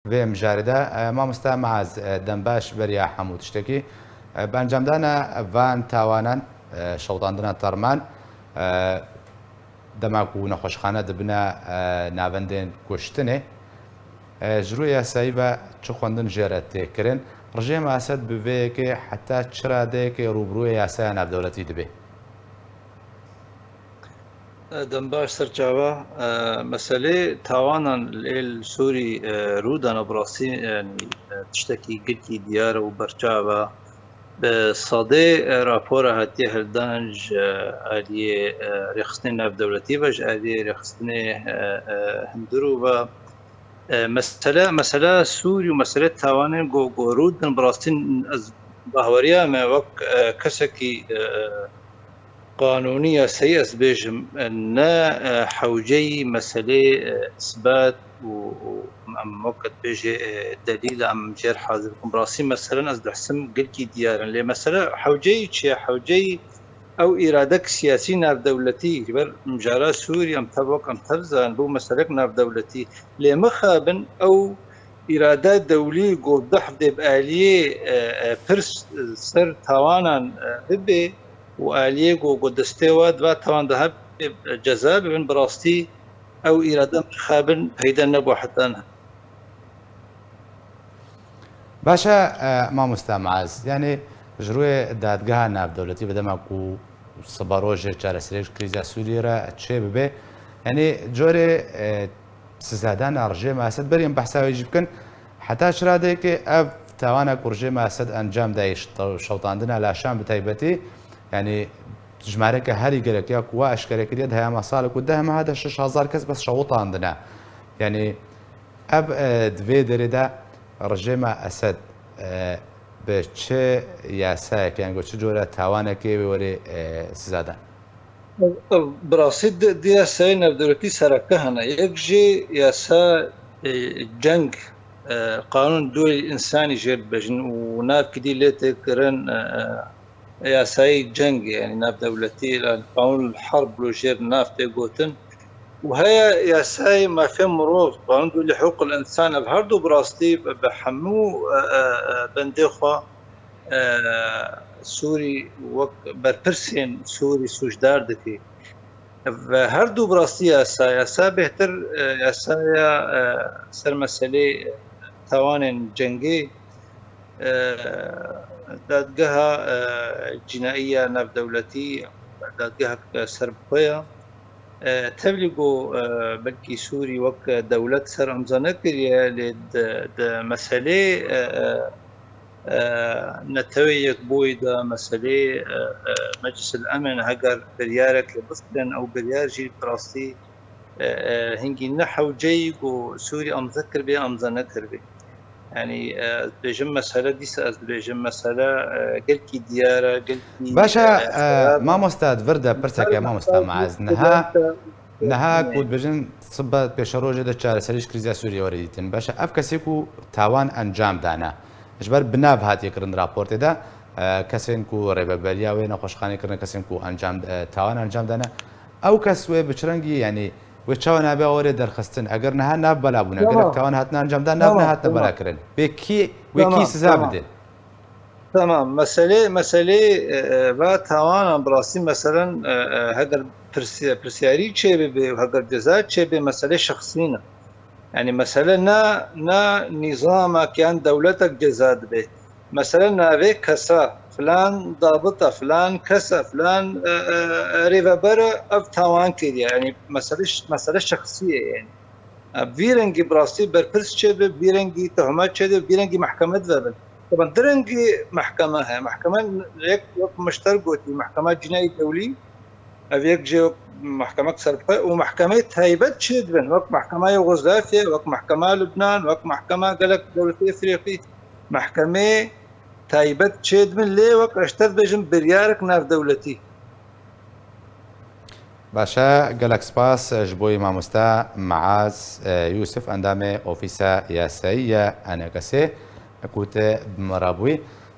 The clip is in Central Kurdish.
vêm jarê de mamoste Meaz dembaş beriya hemû tiştekî bi encamdana van tawanan şewtandina terman dema ku nexweşxane dibine navendên kuştinê ji rû yasayî ve çi xwendin jê re têkirin Rejêma Esed bi vê yekê heta çi radeyekê rûbirûyê yasaya navdewletî dibe. دەمباش سەرچاوە مەسەلەی تاوانان لێل سووری ڕوودانە بڕاستی تشتێکی گرتی دیارە و بەرچاوە بە سادێ راپۆرە هەتیە هەلدانج ئالیێ ڕێخستنی ناودەوڵەتی بەش ئالیێ ڕێخستنی هەندرو بە مەسەلە سووری و مەسەلەت تاوانێن گۆڕودن بڕاستین باوەریامە وەک کەسێکی قانونية سيئة بيجم أن حوجي مسألة إثبات وموقت بيجي دليل عم جير حاضركم براسي مثلا أصد حسم قلكي ديارا لي مسألة حوجي شيء حوجي أو إرادة سياسي ناف دولتي كبر مجارة سوريا أم تبوك أم تبزان بو مسألة ناف دولتي لي مخابن أو إرادات دولي قول ضحف دي بآلية برس سر توانا ببي وآلية قدستيوا دوا طبعا ذهب جزاء من براستي أو إرادة خابن هيدا نبو حتى أنا باشا ما مستمعز يعني جروي دادگاه ناف دولتي بدما كو صباروجه جارسريج كريزا سوريا را تشي ببي يعني جوري سزادان رجيم اسد بريم بحثا يجيب كن حتى شرادك اف توانا رجيم اسد انجام دايش شوطاندنا لا شام بتايبتي يعني جمارك هاري قالك يا قوى اشكالك اليد هي مصالك ودها ما هذا 6000 كاس بس شوط عندنا يعني اب دفي دريدا رجيما اسد بچه ياساك يعني قلت جوره تاوانك وري سزاده براسيد دي ساين بدولتي سركهنا يجي ياسا جنگ قانون دول انساني جير بجن وناب كدي ليتكرن ياساي جنگ يعني ناف دولتي قانون الحرب لوجير ناف تيغوتن وهي ياساي ما في مروف قانون دول حقوق الانسان بهردو براستي بحمو بندخوا سوري وك بربرسين سوري سوجدار دكي هردو براستي ياسا بهتر ياسا سر مسألة توان جنگي دادگاه جنائية ناف دولتي دادگاه سربخويا تبلغو بلكي سوري وك دولة سر امزانه كريا لد مسألة نتويك بويدا مسألة مجلس الأمن هجر بريارك لبسطن أو بريار جي براستي هنجي نحو جيق وسوري أمذكر بي أمزانه كربي يعني بيجم مسألة دي سأز بيجم مسألة قلكي ديارة قلكي باشا ما مستاد فردا برسك يا ما مستاد معاز نها كود بجن صبت بيشروجة ده چار سريش كريزا سوريا ورديتن باشا اف كسيكو تاوان انجام دانا اجبر بناب هاتي كرن رابورت ده كسين كو ريبابيليا وين خوشخاني كرن كسين كو انجام تاوان انجام دانا او كسوي بچرنگي يعني وچاو نابه اوره درخستن اگر نه ناب بلا بونه اگر توان هاتنا انجام دان ناب نه هاتنا بلا کرن بكي وكي سزا بده تمام مسألة و توان براسي مثلا هاجر برسياري چه به هاجر جزاء چه به مسألة شخصينا يعني مثلا نا نظام كان دولتك جزاء به مثلا نابه كسا فلان ضابطه فلان كسا فلان ريفابر اف توان كده يعني مسألة شخصية يعني بيرنجي براسي بربرس شبه بيرنجي تهمات شبه بيرنجي محكمة ذبل طبعا درنجي محكمة ليك مشتركوتي محكمة جنائي دولي أبيك جو محكمة سرقة ومحكمة هيبت شدبن وقت محكمة يوغوسلافيا وقت محكمة لبنان وقت محكمة قالك دولة إفريقيا محكمة تايبت شد من ليه وقت اشتد بجم بريارك ناف دولتي باشا قالك سباس جبوي ماموستا معاذ يوسف اندامي اوفيسا ياسايا انا كسي كوت بمرابوي